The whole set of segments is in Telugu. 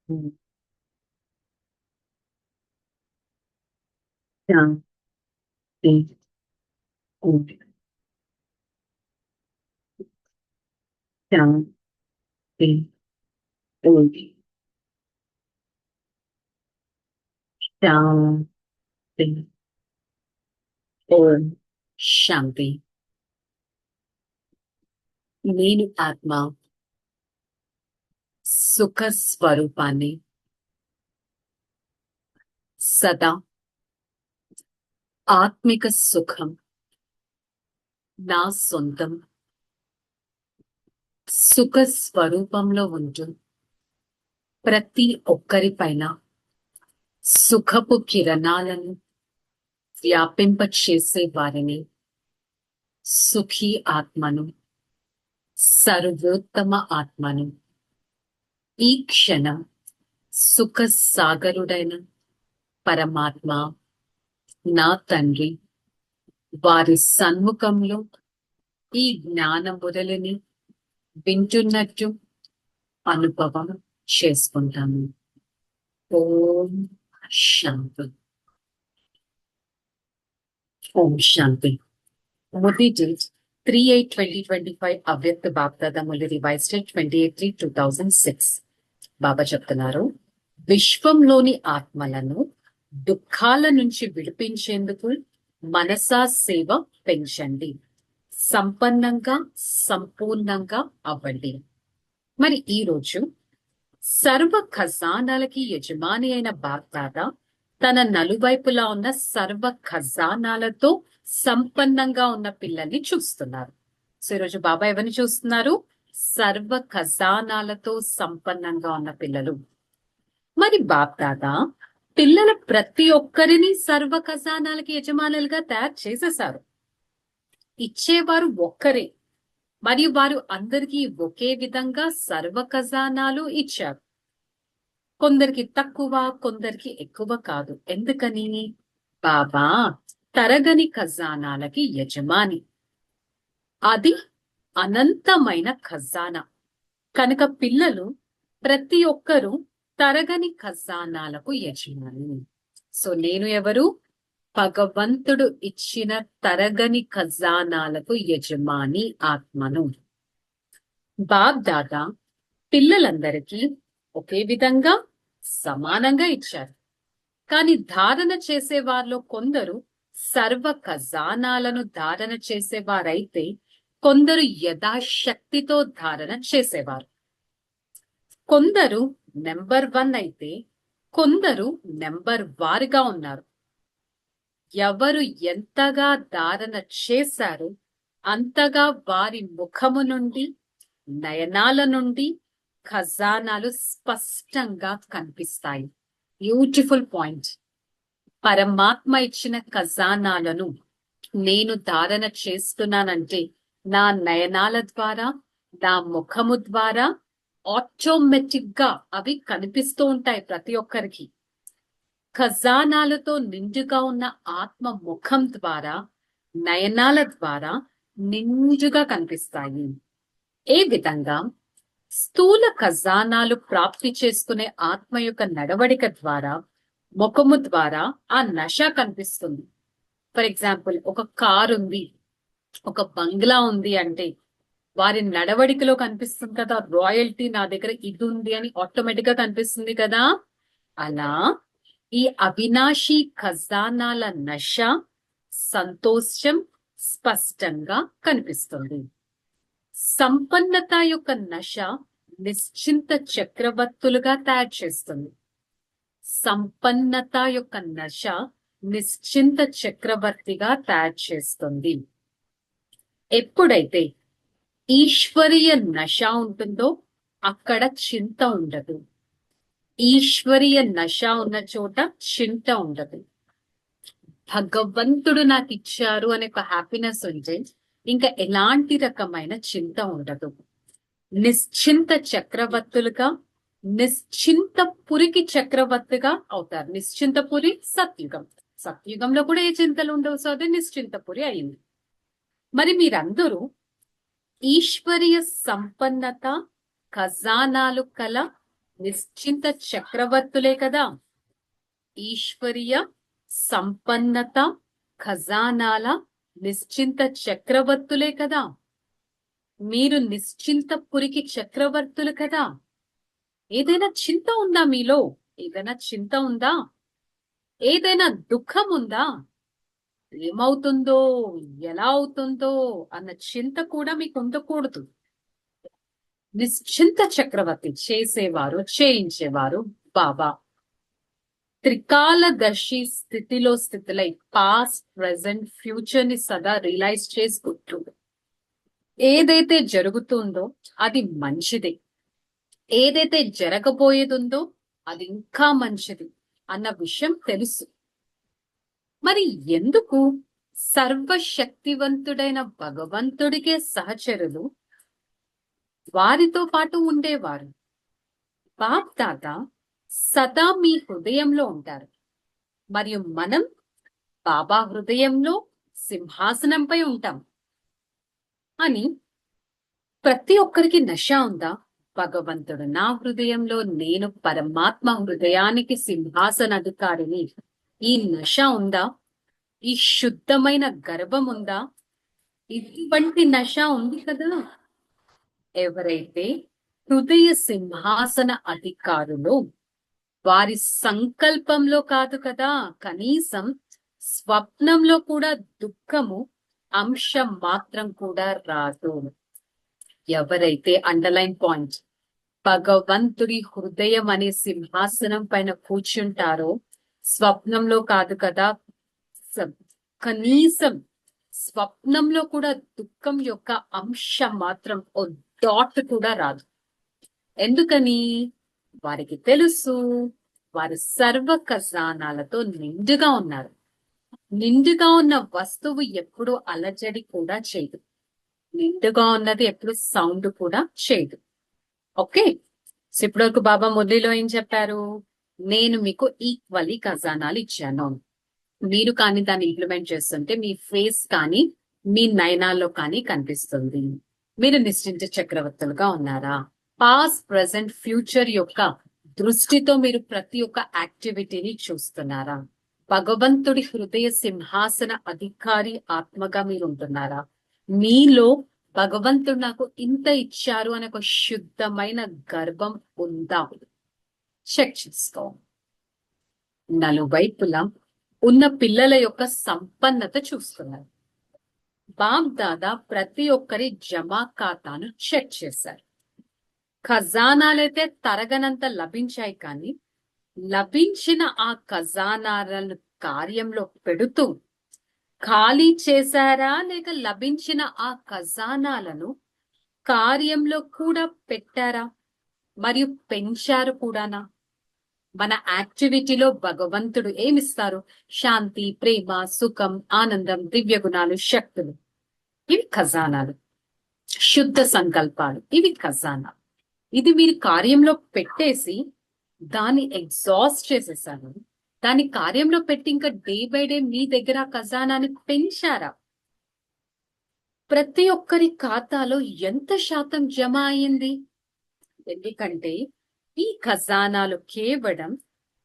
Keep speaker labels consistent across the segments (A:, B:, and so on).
A: ఓం శాంతి. ఓం శాంతి. ఓం శాంతి. ఓం శాంతి. నేను ఆత్మ సుఖ స్వరూపాన్ని సదా ఆత్మిక సుఖం నా సొంతం సుఖ స్వరూపంలో ఉంటూ ప్రతి ఒక్కరి పైన సుఖపు కిరణాలను వ్యాపింపచేసే వారిని సుఖీ ఆత్మను, సర్వోత్తమ ఆత్మను, ఈ క్షణం సుఖ సాగరుడైన పరమాత్మ నా తండ్రి వారి సన్ముఖంలో ఈ జ్ఞాన మురళిని వింటున్నట్టు అనుభవం చేసుకుంటాము. ఓం శాంతి. ఓం శాంతి. మురళి డేట్ 3/8/2025 అవ్యక్త బాప్దాదా మురళి రివైజ్ డేట్ 28/3/2006. బాబా చెప్తున్నారు, విశ్వంలోని ఆత్మలను దుఃఖాల నుంచి విడిపించేందుకు మనసా సేవ పెంచండి, సంపన్నంగా సంపూర్ణంగా అవ్వండి. మరి ఈ రోజు సర్వ ఖజానాలకి యజమాని అయిన బాప్దాదా తన నలువైపులా ఉన్న సర్వ ఖజానాలతో సంపన్నంగా ఉన్న పిల్లల్ని చూస్తున్నారు. సో ఈరోజు బాబా ఎవరిని చూస్తున్నారు? సర్వ ఖజానాలతో సంపన్నంగా ఉన్న పిల్లలు. మరి బాప్దాదా పిల్లల ప్రతి ఒక్కరిని సర్వ ఖజానాలకి యజమానులుగా తయారు చేసేశారు. ఇచ్చేవారు ఒక్కరే, మరియు వారు అందరికీ ఒకే విధంగా సర్వ ఖజానాలు ఇచ్చారు. కొందరికి తక్కువ, కొందరికి ఎక్కువ కాదు. ఎందుకని? బాబా తరగని ఖజానాలకి యజమాని, అది అనంతమైన ఖజానా కనుక పిల్లలు ప్రతి ఒక్కరూ తరగని ఖజానాలకు యజమాని. సో నేను ఎవరు? భగవంతుడు ఇచ్చిన తరగని ఖజానాలకు యజమాని ఆత్మను. బాబ్దాదా పిల్లలందరికీ ఒకే విధంగా సమానంగా ఇచ్చారు. కానీ ధారణ చేసేవారిలో కొందరు సర్వ ఖజానాలను ధారణ చేసేవారైతే కొందరు యథాశక్తితో ధారణ చేసేవారు. కొందరు నెంబర్ 1 అయితే కొందరు నెంబర్ వారుగా ఉన్నారు. ఎవరు ఎంతగా ధారణ చేశారు అంతగా వారి ముఖము నుండి, నయనాల నుండి ఖజానాలు స్పష్టంగా కనిపిస్తాయి. Beautiful point. పరమాత్మ ఇచ్చిన ఖజానాలను నేను ధారణ చేస్తున్నానంటే నా నయనాల ద్వారా, నా ముఖము ద్వారా ఆటోమేటిక్ గా అవి కనిపిస్తూ ఉంటాయి ప్రతి ఒక్కరికి. ఖజానాలతో నిండుగా ఉన్న ఆత్మ ముఖం ద్వారా, నయనాల ద్వారా నిండుగా కనిపిస్తాయి. ఏ విధంగా స్థూల ఖజానాలు ప్రాప్తి చేసుకునే ఆత్మ యొక్క నడవడిక ద్వారా, ముఖము ద్వారా ఆ నశ కనిపిస్తుంది. ఫర్ ఎగ్జాంపుల్, ఒక కార్ ఉంది, ఒక బంగ్లా ఉంది అంటే వారి నడవడికలో కనిపిస్తుంది కదా, రాయల్టీ నా దగ్గర ఇది ఉంది అని ఆటోమేటిక్ గా కనిపిస్తుంది కదా. అలా ఈ అవినాశి ఖజానాల నశ, సంతోషం స్పష్టంగా కనిపిస్తుంది. సంపన్నత యొక్క నశ నిశ్చింత చక్రవర్తులుగా తయారు చేస్తుంది. సంపన్నత యొక్క నశ నిశ్చింత చక్రవర్తిగా తయారు చేస్తుంది. ఎప్పుడైతే ఈశ్వరీయ నశ ఉంటుందో అక్కడ చింత ఉండదు. ఈశ్వరీయ నశ ఉన్న చోట చింత ఉండదు. భగవంతుడు నాకు ఇచ్చారు అనే ఒక హ్యాపీనెస్ ఉంటే ఇంకా ఎలాంటి రకమైన చింత ఉండదు. నిశ్చింత చక్రవర్తులుగా, నిశ్చింతపురికి చక్రవర్తిగా అవుతారు. నిశ్చింతపురి సత్యుగం. సత్యుగంలో కూడా ఏ చింతలు ఉండవు. సో అదే నిశ్చింతపురి అయింది. మరి మీరందరూ ఈశ్వరీయ సంపన్నత ఖజానాలు కల నిశ్చింత చక్రవర్తులే కదా. ఈశ్వరీయ సంపన్నత ఖజానాల నిశ్చింత చక్రవర్తులే కదా. మీరు నిశ్చింతపురికి చక్రవర్తులు కదా. ఏదైనా చింత ఉందా మీలో? ఏదైనా చింత ఉందా? ఏదైనా దుఃఖం ఉందా? ఏమవుతుందో, ఎలా అవుతుందో అన్న చింత కూడా మీకు ఉండకూడదు. నిశ్చింత చక్రవర్తి చేసేవారు, చేయించేవారు బాబా. త్రికాలదర్శి స్థితిలై పాస్ట్, ప్రెసెంట్, ఫ్యూచర్ ని సదా రియలైజ్ చేసుకుంటూ ఏదైతే జరుగుతుందో అది మంచిదే, ఏదైతే జరగబోయేదుందో అది ఇంకా మంచిది అన్న విషయం తెలుసు. మరి ఎందుకు సర్వశక్తివంతుడైన భగవంతుడికే సహచరులు వారితో పాటు ఉండేవారు? బాప్ దాదా సదా మీ హృదయంలో ఉంటారు, మరియు మనం బాబా హృదయంలో సింహాసనంపై ఉంటాం అని ప్రతి ఒక్కరికి నశ ఉందా? భగవంతుడు నా హృదయంలో, నేను పరమాత్మ హృదయానికి సింహాసనాధికారిని. ఈ నశ ఉందా? ఈ శుద్ధమైన గర్భం ఉందా? ఇటువంటి నశ ఉంది కదా. ఎవరైతే హృదయ సింహాసన అధికారులు, వారి సంకల్పంలో కాదు కదా, కనీసం స్వప్నంలో కూడా దుఃఖము అంశం మాత్రం కూడా రాదు. ఎవరైతే అండర్లైన్ పాయింట్ భగవంతుడి హృదయం అనే సింహాసనం పైన కూర్చుంటారో, స్వప్నంలో కాదు కదా, కనీసం స్వప్నంలో కూడా దుఃఖం యొక్క అంశం మాత్రం ఓ డాట్ కూడా రాదు. ఎందుకని? వారికి తెలుసు వారు సర్వ ఖజానాలతో నిండుగా ఉన్నారు. నిండుగా ఉన్న వస్తువు ఎప్పుడు అలజడి కూడా చేయదు. నిండుగా ఉన్నది ఎప్పుడు సౌండ్ కూడా చేయదు. ఓకే, ఇప్పటివరకు బాబా మురళిలో ఏం చెప్పారు? నేను మీకు ఈక్వల్లీ ఖజానాలు ఇచ్చాను. మీరు కానీ దాన్ని ఇంప్లిమెంట్ చేస్తుంటే మీ ఫేస్ కానీ మీ నయనాల్లో కానీ కనిపిస్తుంది. మీరు నిశ్చింత చక్రవర్తులుగా ఉన్నారా? పాస్ట్, ప్రెసెంట్, ఫ్యూచర్ యొక్క దృష్టితో మీరు ప్రతి ఒక్క యాక్టివిటీని చూస్తున్నారా? భగవంతుడి హృదయ సింహాసన అధికారి ఆత్మగా మీరు ఉంటున్నారా? మీలో భగవంతుడు నాకు ఇంత ఇచ్చారు అనే ఒక శుద్ధమైన గర్భం ఉందా? చెక్ చేసుకో. నలువైపులా ఉన్న పిల్లల యొక్క సంపన్నత చూస్తున్నారు. బాప్ దాదా ప్రతి ఒక్కరి జమా ఖాతాను చెక్ చేశారు. ఖజానాలైతే తరగనంత లభించాయి, కానీ లభించిన ఆ ఖజానాలను కార్యంలో పెడుతూ ఖాళీ చేశారా, లేక లభించిన ఆ ఖజానాలను కార్యంలో కూడా పెట్టారా, మరియు పెంచారు కూడానా? మన యాక్టివిటీలో భగవంతుడు ఏమిస్తారు? శాంతి, ప్రేమ, సుఖం, ఆనందం, దివ్య గుణాలు, శక్తులు. ఇవి ఖజానాలు. శుద్ధ సంకల్పాలు, ఇవి ఖజానా. ఇది మీరు కార్యంలో పెట్టేసి దాన్ని ఎగ్జాస్ట్ చేసేసాను. దాని కార్యంలో పెట్టి ఇంకా డే బై డే మీ దగ్గర ఖజానాన్ని పెంచారా? ప్రతి ఒక్కరి ఖాతాలో ఎంత శాతం జమ అయింది? ఎందుకంటే ఈ ఖజానాలు కేవలం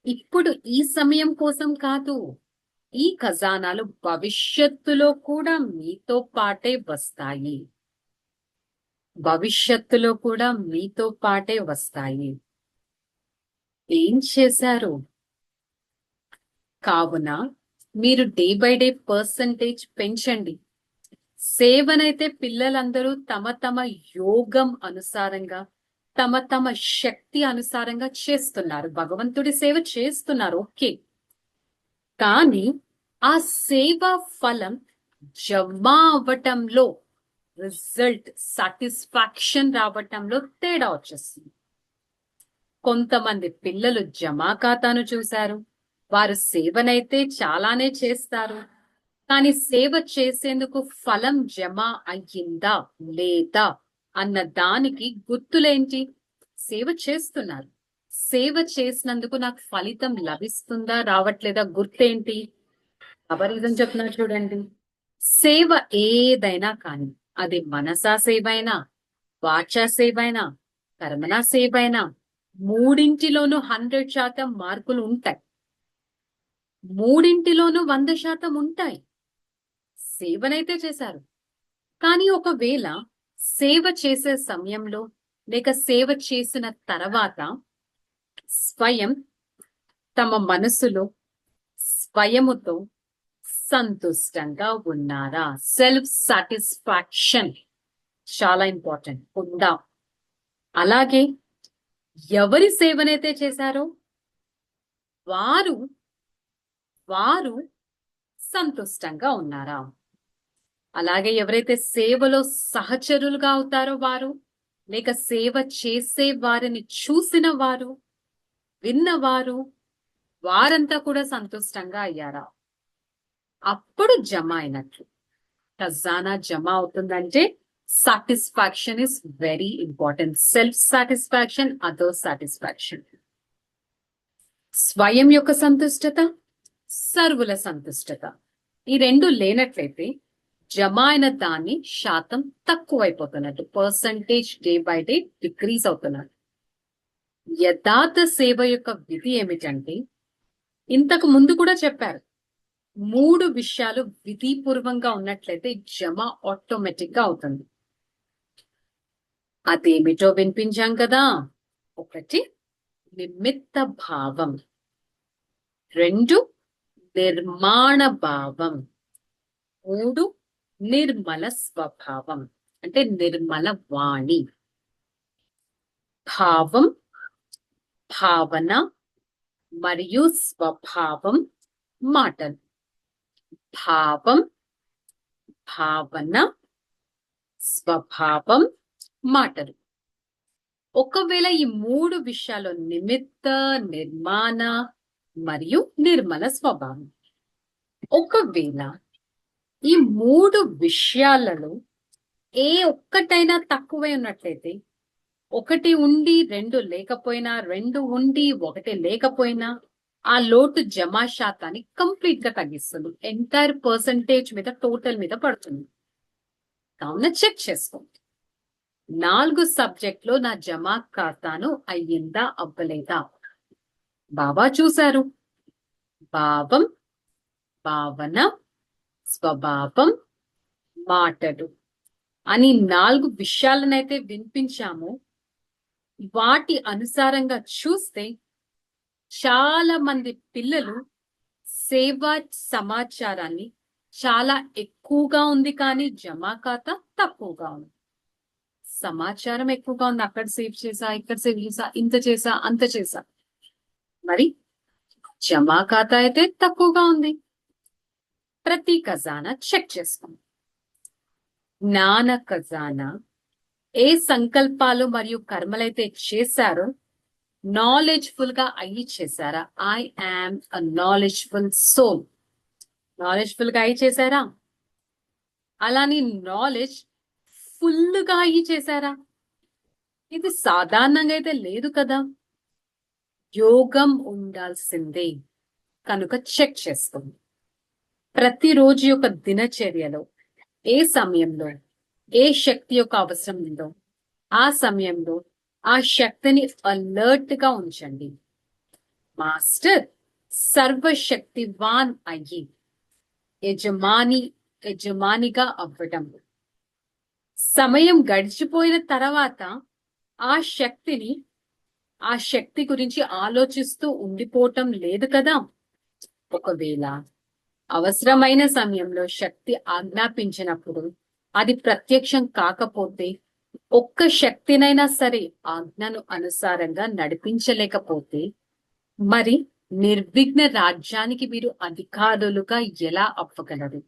A: ఇప్పుడు ఈ సమయం కోసం కాదు. ఈ ఖజానాలు భవిష్యత్తులో కూడా మీతో పాటే వస్తాయి. భవిష్యత్తులో కూడా మీతో పాటే వస్తాయి. ఏం చేశారు? కావున మీరు డే బై డే పర్సంటేజ్ పెంచండి. సేవనైతే పిల్లలందరూ తమ తమ యోగం అనుసారంగా, తమ తమ శక్తి అనుసారంగా చేస్తున్నారు. భగవంతుడి సేవ చేస్తున్నారు, ఓకే. కానీ ఆ సేవ ఫలం జమా అవ్వటంలో, రిజల్ట్ సాటిస్ఫాక్షన్ రావటంలో తేడా వచ్చేస్తుంది. కొంతమంది పిల్లలు జమా ఖాతాను చూశారు, వారు సేవనైతే చాలానే చేస్తారు, కానీ సేవ చేసేందుకు ఫలం జమ అయ్యిందా లేదా అన్న దానికి గుర్తులేంటి? సేవ చేస్తున్నారు, సేవ చేసినందుకు నాకు ఫలితం లభిస్తుందా రావట్లేదా గుర్తేంటి? అపరీతం చెప్తున్నారు చూడండి. సేవ ఏదైనా కానీ, అది మనసా సేవైనా, వాచా సేవైనా, కర్మనా సేవైనా, మూడింటిలోనూ 100% మార్కులు ఉంటాయి, మూడింటిలోనూ 100% ఉంటాయి. సేవనైతే చేశారు. కానీ ఒకవేళ సేవ చేసే సమయంలో లేక సేవ చేసిన తర్వాత స్వయం తమ మనసులో స్వయముతో సంతుష్టంగా ఉన్నారా? సెల్ఫ్ సాటిస్ఫాక్షన్ చాలా ఇంపార్టెంట్ ఉందా? అలాగే ఎవరి సేవనైతే చేశారో వారు వారు సంతుష్టంగా ఉన్నారా? అలాగే ఎవరైతే సేవలో సహచరులుగా అవుతారో వారు, లేక సేవ చేసే వారిని చూసిన వారు, విన్నవారు, వారంతా కూడా సంతుష్టంగా అయ్యారా? అప్పుడు జమ అయినట్లు. ఖజానా జమ అవుతుందంటే satisfaction is very important. Self satisfaction, other satisfaction. స్వయం యొక్క సంతుష్టత, సర్వుల సంతుష్టత, ఈ రెండు లేనట్లయితే జమ అయిన దాన్ని శాతం తక్కువైపోతున్నట్టు, percentage day by day decrease అవుతున్నట్టు. యథార్థ సేవ యొక్క విధి ఏమిటంటే, ఇంతకు ముందు కూడా చెప్పారు, 3 విషయాలు విధిపూర్వంగా ఉన్నట్లయితే జమ ఆటోమేటిక్ గా అవుతుంది. అదేమిటో వినిపించాం కదా. 1 నిమిత్త భావం, 2 నిర్మాణ భావం, 3 నిర్మల స్వభావం అంటే నిర్మల వాణి. భావం, భావన మరియు స్వభావం మాటలు. భావం, భావన, స్వభావం మాటలు. ఒకవేళ ఈ 3 విషయాలు నిమిత్త, నిర్మాణ మరియు నిర్మల స్వభావం, ఒకవేళ ఈ 3 విషయాలలో ఏ ఒక్కటైనా తక్కువై ఉన్నట్లయితే, 1 ఉండి 2 లేకపోయినా, 2 ఉండి 1 లేకపోయినా, ఆ లోటు జమా శాతాన్ని కంప్లీట్ గా తగ్గిస్తుంది. ఎంటైర్ పర్సంటేజ్ మీద, టోటల్ మీద పడుతుంది. కావున చెక్ చేసుకోండి, 4 సబ్జెక్ట్లో నా జమా ఖాతాను అయ్యిందా అవ్వలేదా? బాబా చూశారు. భావం, భావన, స్వభావం, మాటలు అని 4 విషయాలనైతే వినిపించాము. వాటి అనుసారంగా చూస్తే చాలా మంది పిల్లలు సేవా సమాచారాన్ని చాలా ఎక్కువగా ఉంది, కానీ జమా ఖాతా తక్కువగా ఉంది. సమాచారం ఎక్కువగా ఉంది, అక్కడ సేవ్ చేసా, ఇక్కడ సేవ్ చేసా, ఇంత చేసా, అంత చేసా, మరి జమా ఖాతా అయితే తక్కువగా ఉంది. ప్రతి ఖజానా చెక్ చేసుకోండి. జ్ఞాన ఖజానా ఏ సంకల్పాలు మరియు కర్మలైతే చేశారో నాలెడ్జ్ఫుల్ గా అయ్యి చేశారా? I am a knowledgeful soul. Knowledgeful గా అయ్యి చేశారా? అలాని నాలెడ్జ్ ఫుల్ గా అయ్యి చేశారా? ఇది సాధారణంగా అయితే లేదు కదా. యోగం ఉండాల్సిందే కనుక చెక్ చేసుకోండి. ప్రతిరోజు యొక్క దినచర్యలో ఏ సమయంలో ఏ శక్తి యొక్క అవసరం ఉందో ఆ సమయంలో ఆ శక్తిని అలర్ట్ గా ఉంచండి. మాస్టర్ సర్వశక్తివాన్ అయ్యి యజమానిగా అవ్వటం. సమయం గడిచిపోయిన తర్వాత ఆ శక్తి గురించి ఆలోచిస్తూ ఉండిపోవటం లేదు కదా. ఒకవేళ అవసరమైన సమయంలో శక్తి ఆజ్ఞాపించినప్పుడు అది ప్రత్యక్షం కాకపోతే, ఒక్క శక్తినైనా సరే ఆజ్ఞను అనుసారంగా నడిపించలేకపోతే, మరి నిర్విఘ్న రాజ్యానికి మీరు అధికారులుగా ఎలా అవ్వగలరు?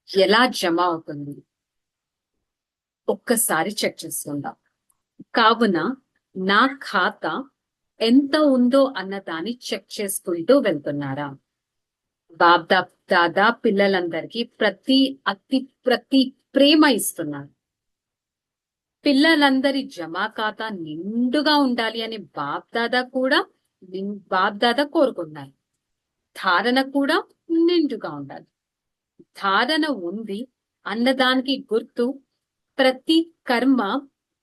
A: ఎలా జమ అవుతుంది? ఒక్కసారి చెక్ చేసుకుందాం. కావున నా ఖాతా ఎంత ఉందో అన్న దాన్ని చెక్ చేసుకుంటూ వెళ్తున్నారా? దాదా పిల్లలందరికీ ప్రతి ప్రేమ ఇస్తున్నారు. పిల్లలందరి జమా ఖాతా నిండుగా ఉండాలి అని బాప్దాదా కోరుకున్నారు. ధారణ కూడా నిండుగా ఉండాలి. ధారణ ఉంది అన్నదానికి గుర్తు ప్రతి కర్మ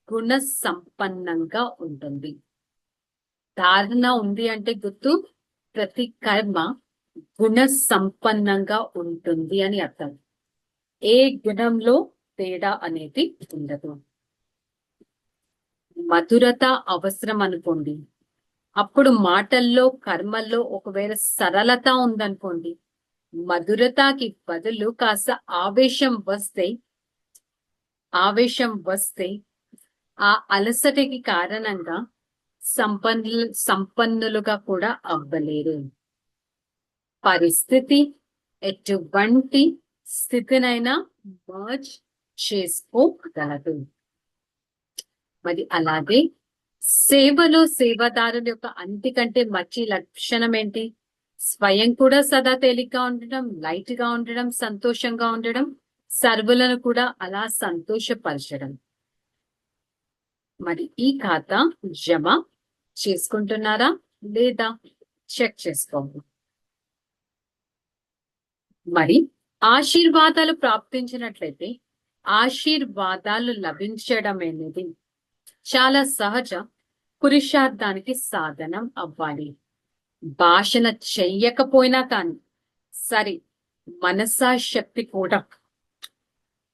A: గుణ సంపన్నంగా ఉంటుంది. ధారణ ఉంది అంటే గుర్తు ప్రతి కర్మ గుణ సంపన్నంగా ఉంటుంది అని అర్థం. ఏ గుణంలో తేడా అనేది ఉండదు. మధురత అవసరం అనుకోండి, అప్పుడు మాటల్లో కర్మల్లో ఒకవేళ సరళత ఉందనుకోండి, మధురతకి బదులు కాస్త ఆవేశం వస్తే ఆ అలసటకి కారణంగా సంపన్నులుగా కూడా అవ్వలేరు. పరిస్థితి ఎటువంటి స్థితినైనా మర్జ్ చేసుకోగలదు. మరి అలాగే సేవలో సేవాదారుల యొక్క అన్నిటికంటే మంచి లక్షణం ఏంటి? స్వయం కూడా సదా తేలిగ్గా ఉండడం, లైట్ గా ఉండడం, సంతోషంగా ఉండడం, సర్వులను కూడా అలా సంతోషపరచడం. మరి ఈ ఖాతా జమ చేసుకుంటున్నారా లేదా చెక్ చేసుకోండి. మరి ఆశీర్వాదాలు ప్రాప్తించినట్లయితే ఆశీర్వాదాలు లభించడం అనేది చాలా సహజ పురుషార్థానికి సాధనం అవ్వాలి. భాషణ చెయ్యకపోయినా కానీ సరే, మనసా శక్తి కూడా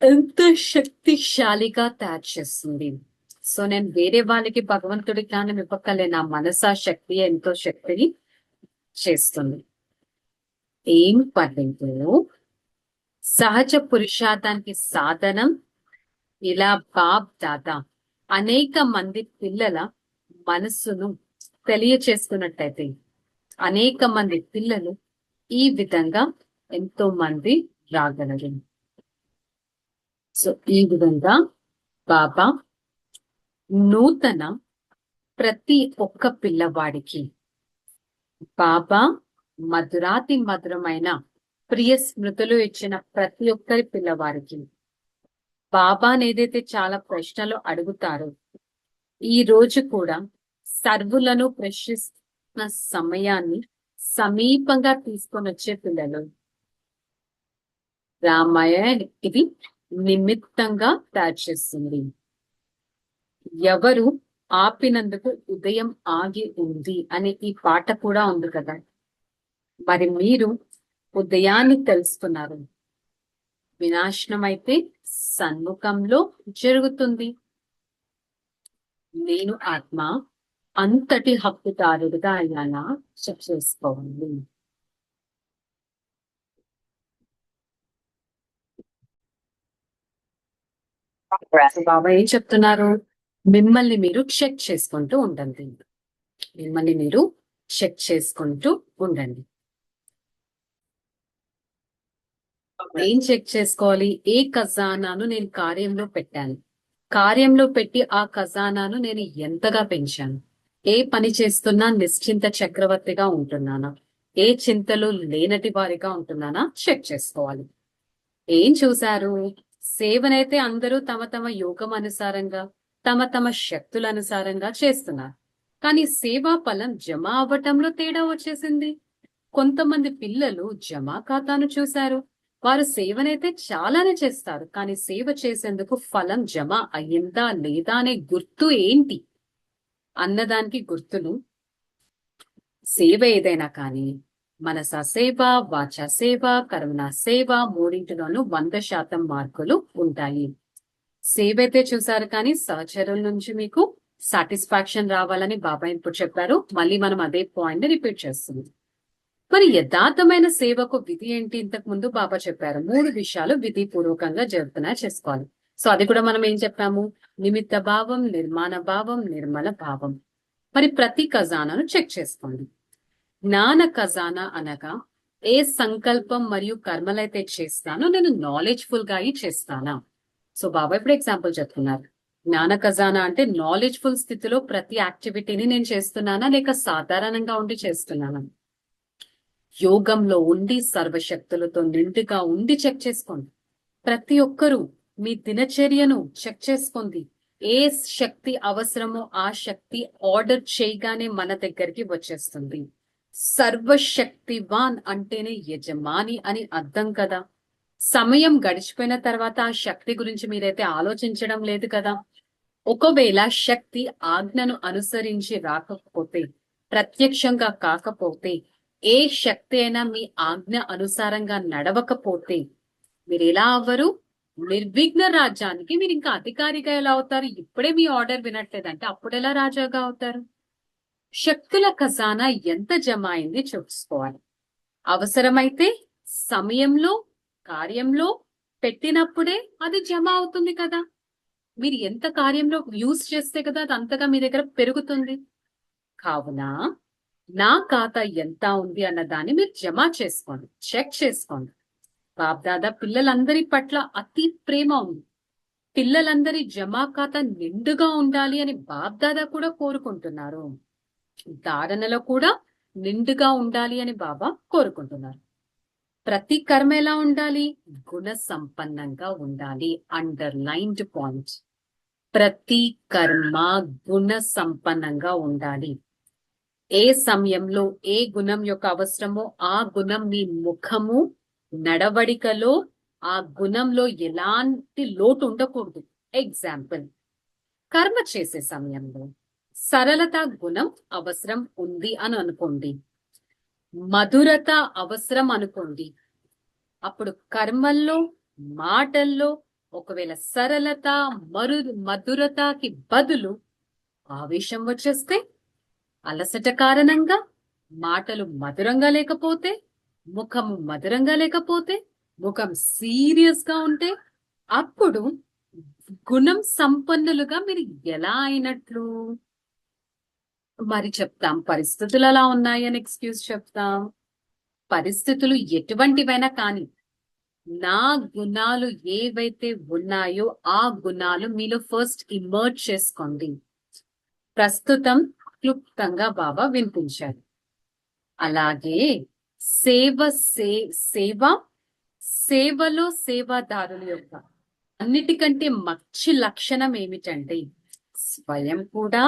A: ఎంత శక్తిశాలిగా తయారు చేస్తుంది. సో నేను వేరే వాళ్ళకి భగవంతుడి జ్ఞానం ఇవ్వకలే, నా మనసా శక్తి ఎంతో శక్తిని చేస్తుంది. ఏం పర్లేదు, సహజ పురుషార్థానికి సాధనం ఇలా బాబ్ దాదా అనేక మంది పిల్లల మనస్సును తెలియచేసుకున్నట్టయితే అనేక మంది పిల్లలు ఈ విధంగా ఎంతో మంది రాగలరు. సో ఈ విధంగా బాబా నూతన ప్రతి ఒక్క పిల్లవాడికి బాబా మధురాతి మధురమైన ప్రియ స్మృతులు ఇచ్చిన ప్రతి ఒక్కరి పిల్లవారికి బాబాని ఏదైతే చాలా ప్రశ్నలు అడుగుతారో, ఈ రోజు కూడా సర్వులను ప్రశ్నిస్తున్న సమయాన్ని సమీపంగా తీసుకొని వచ్చే పిల్లలు రామాయణకి నిమిత్తంగా తయారు చేస్తుంది. ఎవరు ఆపినందుకు ఉదయం ఆగి ఉంది అనే ఈ పాట కూడా ఉంది కదా. మరి మీరు ఉదయాన్ని తెలుసుకున్నారు, వినాశనం అయితే సన్ముఖంలో జరుగుతుంది. నేను ఆత్మ అంతటి హక్కుదారుడిగా అయ్యానా చెక్ చేసుకోవాలి. బాబా ఏం చెప్తున్నారు? మిమ్మల్ని మీరు చెక్ చేసుకుంటూ ఉండండి. మిమ్మల్ని మీరు చెక్ చేసుకుంటూ ఉండండి. ఏం చెక్ చేసుకోవాలి? ఏ ఖజానాను నేను కార్యంలో పెట్టాను, కార్యంలో పెట్టి ఆ ఖజానాను నేను ఎంతగా పెంచాను, ఏ పని చేస్తున్నా నిశ్చింత చక్రవర్తిగా ఉంటున్నానా, ఏ చింతలు లేనటి వారిగా ఉంటున్నానా చెక్ చేసుకోవాలి. ఏం చూశారు? సేవనైతే అందరూ తమ తమ యోగం అనుసారంగా తమ తమ శక్తుల అనుసారంగా చేస్తున్నారు, కానీ సేవా ఫలం జమ అవ్వటంలో తేడా వచ్చేసింది. కొంతమంది పిల్లలు జమా ఖాతాను చూశారు, వారు సేవనైతే చాలానే చేస్తారు, కానీ సేవ చేసేందుకు ఫలం జమ అయ్యిందా లేదా అనే గుర్తు ఏంటి అన్నదానికి గుర్తులు సేవ ఏదైనా కానీ మనసా సేవ, వాచా సేవ, కరుణా సేవ మూడింటిలోనూ 100% మార్కులు ఉంటాయి. సేవ అయితే చూసారు, కానీ సహచరుల నుంచి మీకు సాటిస్ఫాక్షన్ రావాలని బాబా ఇప్పుడు చెప్పారు. మళ్ళీ మనం అదే పాయింట్ రిపీట్ చేస్తుంది. మరి యథార్థమైన సేవకు విధి ఏంటి? ఇంతకు ముందు బాబా చెప్పారు 3 విషయాలు విధి పూర్వకంగా జరుగుతున్నా చేసుకోవాలి. సో అది కూడా మనం ఏం చెప్పాము? నిమిత్త భావం, నిర్మాణ భావం, నిర్మల భావం. మరి ప్రతి ఖజానాను చెక్ చేసుకోండి. జ్ఞాన ఖజానా అనగా ఏ సంకల్పం మరియు కర్మలైతే చేస్తానో నేను నాలెడ్జ్ఫుల్ గా చేస్తానా. సో బాబా ఇప్పుడు ఎగ్జాంపుల్ చెప్తున్నారు. జ్ఞాన ఖజానా అంటే నాలెడ్జ్ఫుల్ స్థితిలో ప్రతి యాక్టివిటీని నేను చేస్తున్నానా లేక సాధారణంగా ఉండి చేస్తున్నానా. యోగంలో ఉండి సర్వశక్తులతో నిండుగా ఉండి చెక్ చేసుకోండి. ప్రతి ఒక్కరూ మీ దినచర్యను చెక్ చేసుకోండి. ఏ శక్తి అవసరమో ఆ శక్తి ఆర్డర్ చేయగానే మన దగ్గరికి వచ్చేస్తుంది. సర్వశక్తివాన్ అంటేనే యజమాని అని అర్థం కదా. సమయం గడిచిపోయిన తర్వాత ఆ శక్తి గురించి మీరైతే ఆలోచించడం లేదు కదా. ఒకవేళ శక్తి ఆజ్ఞను అనుసరించి రాకపోతే ప్రత్యక్షంగా కాకపోతే, ఏ శక్తి అయినా మీ ఆజ్ఞ అనుసారంగా నడవకపోతే మీరు ఎలా అవ్వరు? నిర్విఘ్న రాజ్యానికి మీరు ఇంకా అధికారిగా ఎలా అవుతారు? ఇప్పుడే మీ ఆర్డర్ వినట్లేదంటే అప్పుడు ఎలా రాజాగా అవుతారు? శక్తుల ఖజానా ఎంత జమ అయింది చూసుకోవాలి. అవసరమైతే సమయంలో, కార్యంలో పెట్టినప్పుడే అది జమ అవుతుంది కదా. మీరు ఎంత కార్యంలో యూజ్ చేస్తే కదా అది అంతగా మీ దగ్గర పెరుగుతుంది. కావున నా ఖాతా ఎంత ఉంది అన్న దాన్ని మీరు జమ చేసుకోండి, చెక్ చేసుకోండి. బాబ్దాదా పిల్లలందరి పట్ల అతి ప్రేమ ఉంది. పిల్లలందరి జమా ఖాతా నిండుగా ఉండాలి అని బాబ్దాదా కూడా కోరుకుంటున్నారు. ధారణలో కూడా నిండుగా ఉండాలి అని బాబా కోరుకుంటున్నారు. ప్రతి కర్మ ఎలా ఉండాలి? గుణ సంపన్నంగా ఉండాలి. Underlined point. ప్రతి కర్మ గుణ సంపన్నంగా ఉండాలి. ఏ సమయంలో ఏ గుణం యొక్క అవసరమో ఆ గుణం మీ ముఖము, నడవడికలో ఆ గుణంలో ఎలాంటి లోటు ఉండకూడదు. ఎగ్జాంపుల్, కర్మ చేసే సమయంలో సరళత గుణం అవసరం ఉంది అని అనుకోండి, మధురత అవసరం అనుకోండి. అప్పుడు కర్మల్లో, మాటల్లో ఒకవేళ సరళత, మధురతకి బదులు ఆవేశం వచ్చేస్తే, అలసట కారణంగా మాటలు మధురంగా లేకపోతే, ముఖము మధురంగా లేకపోతే, ముఖం సీరియస్ గా ఉంటే, అప్పుడు గుణం సంపన్నులుగా మీరు ఎలా అయినట్లు? మరి చెప్తాం పరిస్థితులు అలా ఉన్నాయని ఎక్స్క్యూజ్ చెప్తాం. పరిస్థితులు ఎటువంటివైనా కానీ నా గుణాలు ఏవైతే ఉన్నాయో ఆ గుణాలు మీలో ఫస్ట్ ఇమర్జ్ చేసుకోండి. ప్రస్తుతం క్లుప్తంగా బాబా వినిపించారు. అలాగే సేవ సేవ సేవలో సేవాదారుల యొక్క అన్నిటికంటే మంచి లక్షణం ఏమిటంటే స్వయం కూడా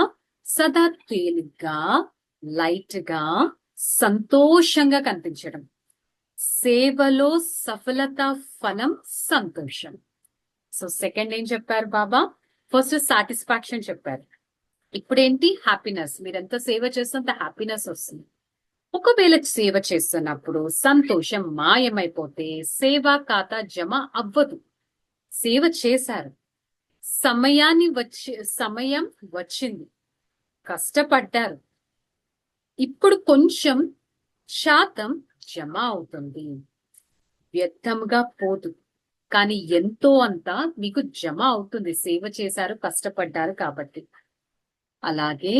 A: సదా తేలిగ్గా, లైట్ గా, సంతోషంగా కనిపించడం. సేవలో సఫలత ఫలం సంతోషం. సో సెకండ్ ఏం చెప్పారు బాబా? ఫస్ట్ సాటిస్ఫాక్షన్ చెప్పారు. ఇప్పుడేంటి? హ్యాపీనెస్. మీరెంత సేవ చేస్తుంటే హ్యాపీనెస్ వస్తుంది. ఒకవేళ సేవ చేస్తున్నప్పుడు సంతోషం మాయమైపోతే సేవా ఖాతా జమ అవ్వదు. సేవ చేశారు, సమయం వచ్చింది, కష్టపడ్డారు, ఇప్పుడు కొంచెం శాతం జమ అవుతుంది, వ్యర్థంగా పోదు. కానీ ఎంతో అంత మీకు జమ అవుతుంది. సేవ చేశారు, కష్టపడ్డారు కాబట్టి. అలాగే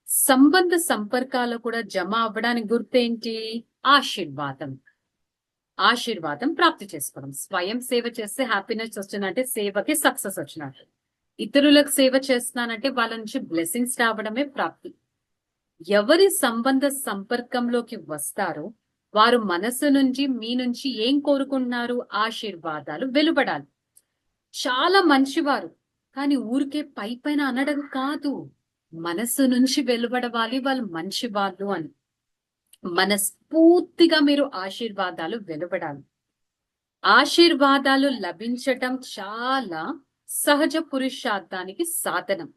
A: సంబంధ సంపర్కాలు కూడా జమ అవ్వడానికి గుర్తేంటి? ఆశీర్వాదం. ఆశీర్వాదం ప్రాప్తి చేసుకోవడం. స్వయం సేవ చేస్తే హ్యాపీనెస్ వస్తుందంటే సేవకి సక్సెస్ వచ్చినట్టు. ఇతరులకు సేవ చేస్తున్నానంటే వాళ్ళ నుంచి బ్లెస్సింగ్స్ రావడమే ప్రాప్తి. ఎవరి సంబంధ సంపర్కంలోకి వస్తారో వారు మనసు నుంచి మీ నుంచి ఏం కోరుకుంటున్నారు? ఆశీర్వాదాలు వెలువడాలి. చాలా మంచివారు, కానీ ఊరికే పై పైన అనడం కాదు, మనసు నుంచి వెలువడవాలి వాళ్ళు మంచి వాళ్ళు అని. మనస్ఫూర్తిగా మీరు ఆశీర్వాదాలు వెలువడాలి. ఆశీర్వాదాలు లభించటం చాలా సహజ పురుషార్థానికి సాధనం.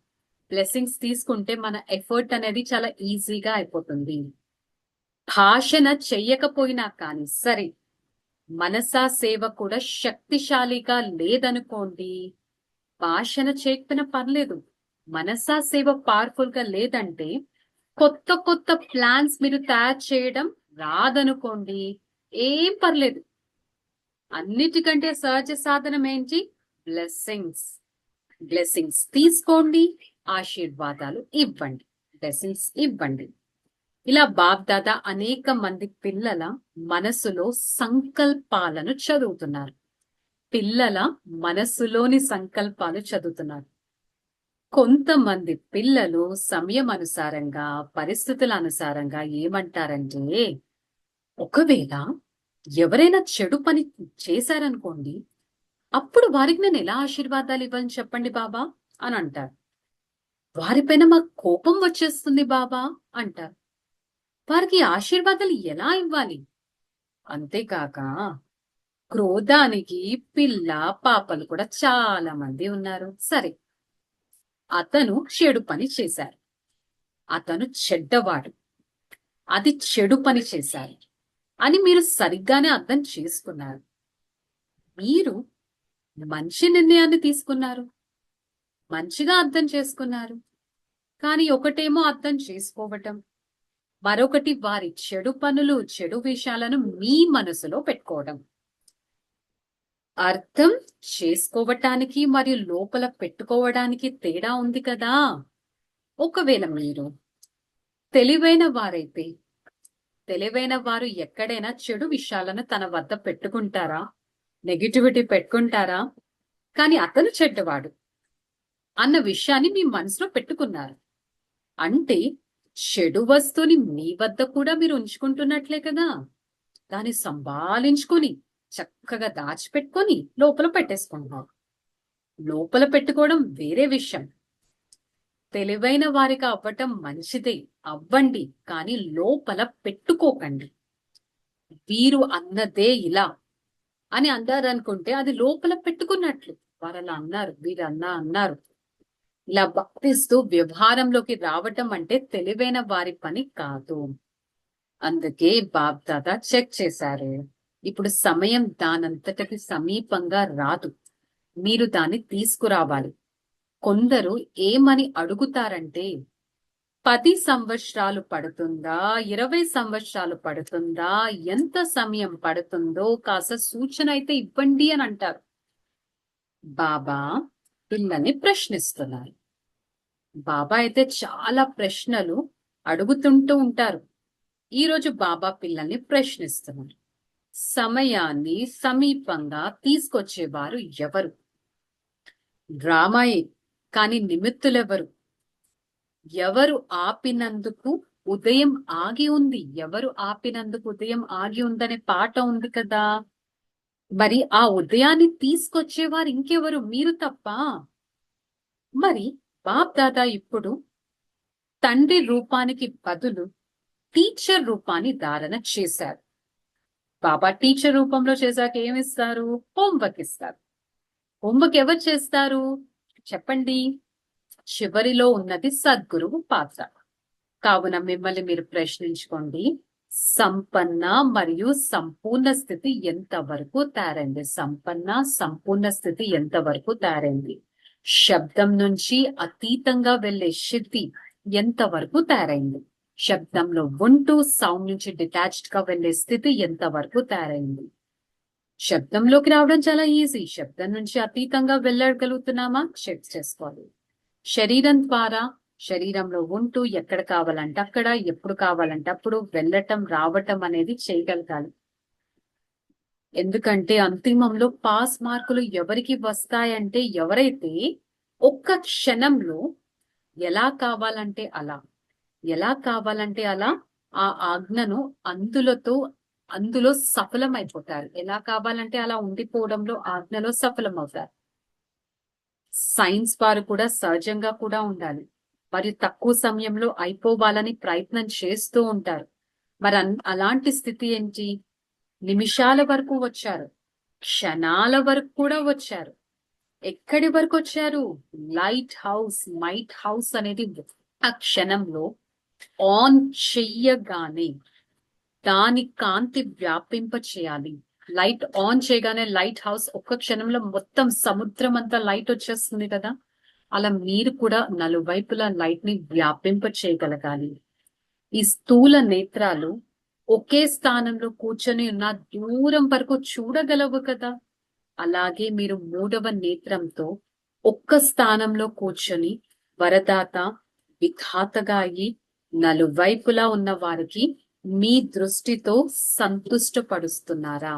A: బ్లెస్సింగ్స్ తీసుకుంటే మన ఎఫర్ట్ అనేది చాలా ఈజీగా అయిపోతుంది. భాషణ చెయ్యకపోయినా కానీ సరే, మనసా సేవ కూడా శక్తిశాలిగా లేదనుకోండి, భాషణ చేయకపోయినా పర్లేదు. మనసా సేవ పవర్ఫుల్ గా లేదంటే కొత్త కొత్త ప్లాన్స్ మీరు తయారు చేయడం రాదనుకోండి, ఏం పర్లేదు. అన్నిటికంటే సహజ సాధనం ఏంటి? బ్లెస్సింగ్స్. బ్లెస్సింగ్స్ తీసుకోండి, ఆశీర్వాదాలు ఇవ్వండి, బ్లెస్సింగ్స్ ఇవ్వండి. ఇలా బాబ్దాదా అనేక మంది పిల్లల మనసులో సంకల్పాలను చదువుతున్నారు. పిల్లల మనస్సులోని సంకల్పాలు చదువుతున్నారు. కొంతమంది పిల్లలు సమయం అనుసారంగా, పరిస్థితుల అనుసారంగా ఏమంటారంటే, ఒకవేళ ఎవరైనా చెడు పని చేశారనుకోండి, అప్పుడు వారికి నేను ఎలా ఆశీర్వాదాలు ఇవ్వాలని చెప్పండి బాబా అని అంటారు. వారిపైన మాకు కోపం వచ్చేస్తుంది బాబా అంటారు. వారికి ఆశీర్వాదాలు ఎలా ఇవ్వాలి? అంతేకాక క్రోధానికి పిల్ల పాపలు కూడా చాలా మంది ఉన్నారు. సరే, అతను చెడు పని చేశారు, అతను చెడ్డవాడు, అది చెడు పని చేశారు అని మీరు సరిగ్గానే అర్థం చేసుకున్నారు. మీరు మంచి నిర్ణయాన్ని తీసుకున్నారు, మంచిగా అర్థం చేసుకున్నారు. కానీ ఒకటేమో అర్థం చేసుకోవటం, మరొకటి వారి చెడు పనులు, చెడు విషయాలను మీ మనసులో పెట్టుకోవడం. అర్థం చేసుకోవటానికి మరియు లోపల పెట్టుకోవడానికి తేడా ఉంది కదా. ఒకవేళ మీరు తెలివైన వారైతే, తెలివైన వారు ఎక్కడైనా చెడు విషయాలను తన వద్ద పెట్టుకుంటారా? నెగిటివిటీ పెట్టుకుంటారా? కానీ అతను చెడ్డవాడు అన్న విషయాన్ని మీ మనసులో పెట్టుకున్నారు అంటే చెడు వస్తువుని మీ వద్ద కూడా మీరు ఉంచుకుంటున్నట్లే కదా. దాన్ని సంభాలించుకొని చక్కగా దాచిపెట్టుకొని లోపల పెట్టేసుకుంటున్నారు. లోపల పెట్టుకోవడం వేరే విషయం. తెలివైన వారిగా అవ్వటం మంచిదే, అవ్వండి, కానీ లోపల పెట్టుకోకండి. వీరు అన్నదే ఇలా అని అన్నారనుకుంటే అది లోపల పెట్టుకున్నట్లు. వారు అలా అన్నారు, వీరు అన్నారు. ఇలా భక్తిస్తూ వ్యవహారంలోకి రావటం అంటే తెలివైన వారి పని కాదు. అందుకే బాప్ దాదా చెక్ చేశారు. ఇప్పుడు సమయం దానంతటికి సమీపంగా రాదు, మీరు దాన్ని తీసుకురావాలి. కొందరు ఏమని అడుగుతారంటే 10 సంవత్సరాలు పడుతుందా, 20 సంవత్సరాలు పడుతుందా, ఎంత సమయం పడుతుందో కాస్త సూచన అయితే ఇవ్వండి అని అంటారు. బాబా పిల్లల్ని ప్రశ్నిస్తున్నారు. బాబా అయితే చాలా ప్రశ్నలు అడుగుతుంటూ ఉంటారు. ఈరోజు బాబా పిల్లల్ని ప్రశ్నిస్తున్నారు. సమయాన్ని సమీపంగా తీసుకొచ్చేవారు ఎవరు? డ్రామాయే, కానీ నిమిత్తులెవరు? ఎవరు ఆపినందుకు ఉదయం ఆగి ఉంది? ఎవరు ఆపినందుకు ఉదయం ఆగి ఉందనే పాట ఉంది కదా. మరి ఆ ఉదయాన్ని తీసుకొచ్చేవారు ఇంకెవరు? మీరు తప్ప. మరి బాప్ దాదా ఇప్పుడు తండ్రి రూపానికి బదులు టీచర్ రూపాన్ని ధారణ చేశారు. బాబా టీచర్ రూపంలో చేశాక ఏమిస్తారు? హోంవర్క్ ఇస్తారు. హోంవర్క్ ఎవరు చేస్తారు చెప్పండి? చివరిలో ఉన్నది సద్గురువు పాత్ర. కావున మిమ్మల్ని మీరు ప్రశ్నించుకోండి, సంపన్న మరియు సంపూర్ణ స్థితి ఎంతవరకు తయారైంది? సంపన్న సంపూర్ణ స్థితి ఎంతవరకు తయారైంది? శబ్దం నుంచి అతీతంగా వెళ్లే స్థితి ఎంతవరకు తయారైంది? శబ్దంలో ఉంటూ సౌండ్ నుంచి డిటాచ్డ్ గా వెళ్లే స్థితి ఎంతవరకు తయారైంది? శబ్దంలోకి రావడం చాలా ఈజీ. శబ్దం నుంచి అతీతంగా వెళ్ళగలుగుతున్నామా? చెక్ చేసుకోవాలి. శరీరం ద్వారా శరీరంలో ఉంటూ ఎక్కడ కావాలంటే అక్కడ, ఎప్పుడు కావాలంటే అప్పుడు వెళ్ళటం రావటం అనేది చేయగలగాలి. ఎందుకంటే అంతిమంలో పాస్ మార్కులు ఎవరికి వస్తాయంటే ఎవరైతే ఒక్క క్షణంలో ఎలా కావాలంటే అలా, ఎలా కావాలంటే అలా ఆ ఆజ్ఞను అందులో సఫలమైపోతారు. ఎలా కావాలంటే అలా ఉండిపోవడంలో ఆజ్ఞలో సఫలమవుతారు. సైన్స్ వారు కూడా సహజంగా కూడా ఉండాలి. మరియు తక్కువ సమయంలో అయిపోవాలని ప్రయత్నం చేస్తూ ఉంటారు. మరి అలాంటి స్థితి ఏంటి? నిమిషాల వరకు వచ్చారు, క్షణాల వరకు కూడా వచ్చారు. ఎక్కడి వరకు వచ్చారు? లైట్ హౌస్, మైట్ హౌస్ అనేది ఆ క్షణంలో ఆన్ చెయ్యగానే దాని కాంతి వ్యాపింప చేయాలి. లైట్ ఆన్ చేయగానే లైట్ హౌస్ ఒక్క క్షణంలో మొత్తం సముద్రం అంతా లైట్ వచ్చేస్తుంది కదా. అలా మీరు కూడా నలువైపులా లైట్ ని వ్యాపింప చేయగలగాలి. ఈ స్థూల నేత్రాలు ఒకే స్థానంలో కూర్చొని ఉన్న దూరం వరకు చూడగలవు కదా. అలాగే మీరు మూడవ నేత్రంతో ఒక్క స్థానంలో కూర్చొని వరదాత విధాతగా అయి నలువైపులా ఉన్న వారికి మీ దృష్టితో సంతుష్టపరుస్తున్నారా?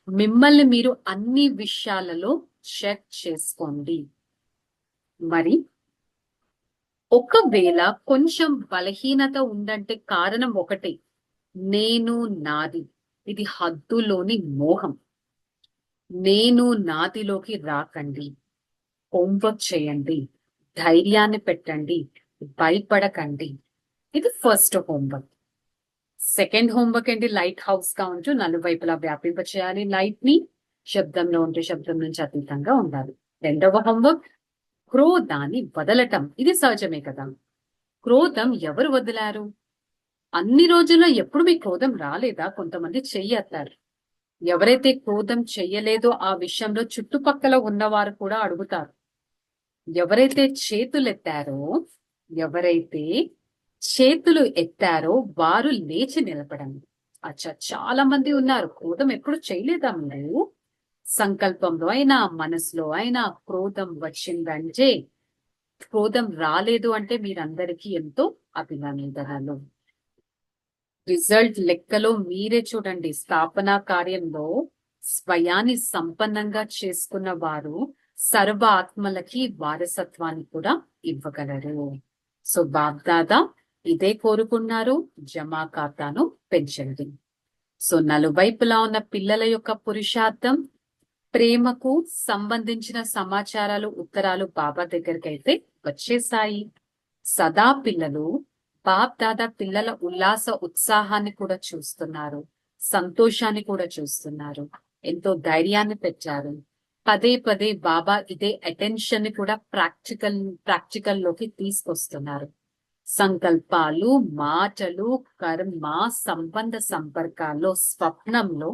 A: మిమ్మల్ని మీరు అన్ని విషయాలలో చెక్ చేసుకోండి. మరి ఒకవేళ కొంచెం బలహీనత ఉందంటే కారణం ఒకటే, నేను నాది. ఇది హద్దులోని మోహం. నేను నాదిలోకి రాకండి. హోంవర్క్ చేయండి, ధైర్యాన్ని పెట్టండి, భయపడకండి. ఇది ఫస్ట్ హోంవర్క్. సెకండ్ హోంవర్క్ ఏంటి? లైట్ హౌస్ గా ఉంటూ నలువైపులా వ్యాపింప చేయాలి లైట్ ని. శబ్దంలో ఉంటే శబ్దం నుంచి అతీతంగా ఉండాలి. రెండవ హోంవర్క్ క్రోధాన్ని వదలటం. ఇది సహజమే కదా. క్రోధం ఎవరు వదిలారు? అన్ని రోజుల్లో ఎప్పుడు మీ క్రోధం రాలేదా? కొంతమంది చెయ్యెత్తారు. ఎవరైతే క్రోధం చెయ్యలేదో ఆ విషయంలో చుట్టుపక్కల ఉన్నవారు కూడా అడుగుతారు. ఎవరైతే చేతులెత్తారో ఎవరైతే చేతులు ఎత్తారో వారు లేచి నిలబడండి. అచ్చా, చాలా మంది ఉన్నారు. క్రోధం ఎప్పుడు చేయలేదా మీరు? సంకల్పంలో అయినా మనసులో అయినా క్రోధం వచ్చిందంటే, క్రోధం రాలేదు అంటే మీరందరికీ ఎంతో అభినందనలు. రిజల్ట్ లెక్కలో మీరే చూడండి. స్థాపనా కార్యంలో స్వయాన్ని సంపన్నంగా చేసుకున్న వారు సర్వ ఆత్మలకి వారసత్వాన్ని కూడా ఇవ్వగలరు. సో బాబ్దాదా ఇదే కోరుకున్నారు, జమా ఖాతాను పెంచండి. సో నలువైపులా ఉన్న పిల్లల యొక్క పురుషార్థం, ప్రేమకు సంబంధించిన సమాచారాలు, ఉత్తరాలు బాబా దగ్గరికి అయితే వచ్చేసాయి. సదా పిల్లలు బాప్ దాదా పిల్లల ఉల్లాస ఉత్సాహాన్ని కూడా చూస్తున్నారు, సంతోషాన్ని కూడా చూస్తున్నారు, ఎంతో ధైర్యాన్ని పెట్టారు. పదే పదే బాబా ఇదే అటెన్షన్ ని కూడా ప్రాక్టికల్ లోకి తీసుకొస్తున్నారు. సంకల్పాలు, మాటలు, కర్మ, సంబంధ సంపర్కాల్లో, స్వప్నంలో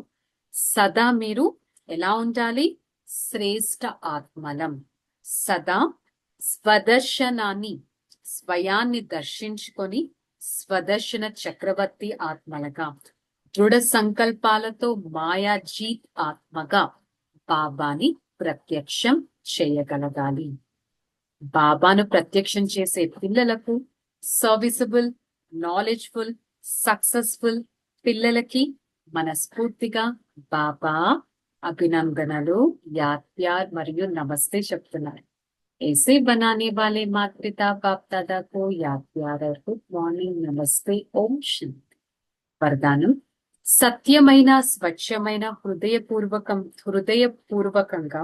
A: సదా మీరు ఎలా ఉండాలి? శ్రేష్ట ఆత్మలం. సదా స్వదర్శనాన్ని, స్వయాన్ని దర్శించుకొని స్వదర్శన చక్రవర్తి ఆత్మలుగా, దృఢ సంకల్పాలతో మాయాజీత్ ఆత్మగా బాబాని ప్రత్యక్షం చేయగలగాలి. బాబాను ప్రత్యక్షం చేసే పిల్లలకు, సర్వీసబుల్, నాలెడ్జ్ఫుల్, సక్సెస్ఫుల్ పిల్లలకి మనస్ఫూర్తిగా బాబా అభినందనలు, యాద్ ప్యార్ మరియు నమస్తే చెప్తున్నారు. ऐसे बनाने वाले माता पिता बाप दादा को याद प्यार और गुड మార్నింగ్, నమస్తే, ఓం శాంతి. వరదానం: సత్యమైన, స్వచ్ఛమైన హృదయపూర్వకంగా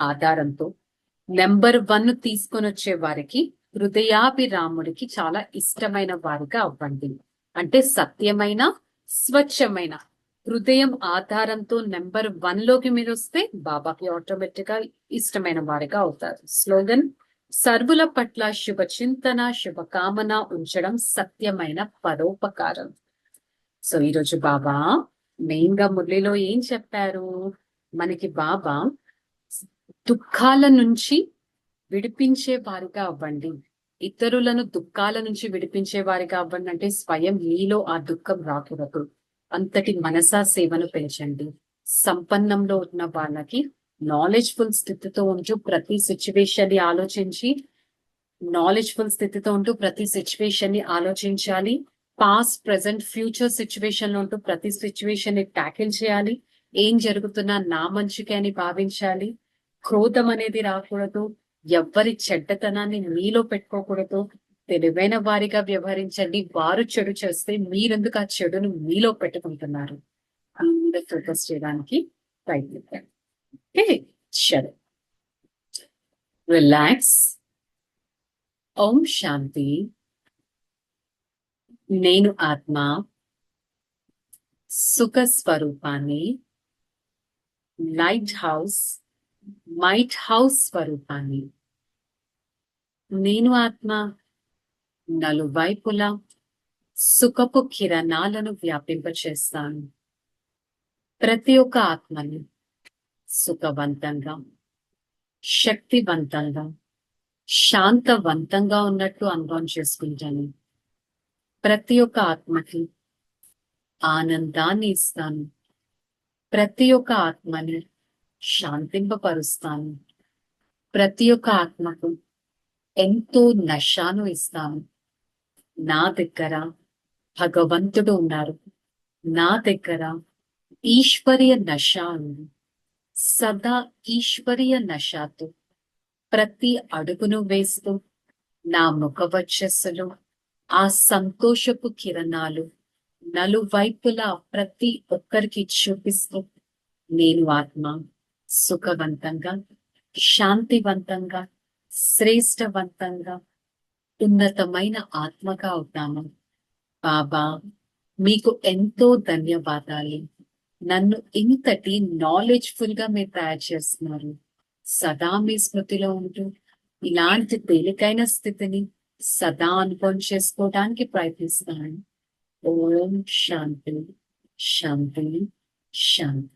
A: ఆధారంతో నెంబర్ 1 తీసుకొని వచ్చే వారికి, హృదయాభిరాముడికి చాలా ఇష్టమైన వారిగా అవ్వండి. అంటే సత్యమైన, స్వచ్ఛమైన హృదయం ఆధారంతో నెంబర్ 1 లోకి మీరు వస్తే బాబాకి ఆటోమేటిక్ గా ఇష్టమైన వారిగా అవుతారు. స్లోగన్: సర్వుల పట్ల శుభ చింతన, శుభకామన ఉంచడం సత్యమైన పరోపకారం. సో ఈరోజు బాబా మెయిన్ గా మురళిలో ఏం చెప్పారు మనకి? బాబా దుఃఖాల నుంచి విడిపించే వారిగా అవ్వండి. ఇతరులను దుఃఖాల నుంచి విడిపించే వారిగా అవ్వండి అంటే స్వయం మీలో ఆ దుఃఖం రాకూడదు. అంతటి మనసా సేవను పెంచండి. సంపన్నంలో ఉన్న వాళ్ళకి నాలెడ్జ్ఫుల్ స్థితితో ఉంటూ ప్రతి సిచ్యువేషన్ ని ఆలోచించి, ప్రతి సిచ్యువేషన్ ని ఆలోచించాలి. పాస్ట్, ప్రెసెంట్, ఫ్యూచర్ సిచ్యువేషన్ లో ఉంటూ ప్రతి సిచ్యువేషన్ ని ట్యాకిల్ చేయాలి. ఏం జరుగుతున్నా నా మంచికే అని భావించాలి. క్రోధం అనేది రాకూడదు. ఎవ్వరి చెడ్డతనాన్ని మీలో పెట్టుకోకూడదు. తెలివైన వారిగా వ్యవహరించండి. వారు చెడు చేస్తే మీరెందుకు ఆ చెడును మీలో పెట్టుకుంటున్నారు? అందరూ ఫోకస్ చేయడానికి ప్రయత్నించండి. చలో, రిలాక్స్. ఓం శాంతి. నేను ఆత్మ సుఖ స్వరూపాన్ని, మైట్ హౌస్ స్వరూపాన్ని. నేను ఆత్మ నలువైపులా సుఖపు కిరణాలను వ్యాపింపచేస్తాను. ప్రతి ఒక్క ఆత్మని సుఖవంతంగా, శక్తివంతంగా, శాంతవంతంగా ఉన్నట్టు అనుభవం చేసుకుంటాను. ప్రతి ఒక్క ఆత్మకి ఆనందాన్ని ఇస్తాను. ప్రతి ఒక్క ఆత్మని శాంతింపపరుస్తాను. ప్రతి ఒక్క ఆత్మకు ఎంతో నశాను ఇస్తాను. నా దగ్గర భగవంతుడు ఉన్నారు. నా దగ్గర ఈశ్వరీయ నశ ఉంది. సదా ఈశ్వరీయ నశతో ప్రతి అడుగును వేస్తూ నా ముఖవచ్చస్సులు ఆ సంతోషపు కిరణాలు నలువైపులా ప్రతి ఒక్కరికి చూపిస్తూ, నేను ఆత్మ సుఖవంతంగా, శాంతివంతంగా, శ్రేష్టవంతంగా, ఉన్నతమైన ఆత్మగా అవుతాను. బాబా మీకు ఎంతో ధన్యవాదాలు. నన్ను ఇంతటి నాలెడ్జ్ఫుల్ గా మీరు తయారు చేస్తున్నారు. సదా మీ స్మృతిలో ఉంటూ ఇలాంటి తేలికైన స్థితిని సదా అనుభవం చేసుకోవడానికి ప్రయత్నిస్తాను. ఓం శాంతి శాంతి శాంతి.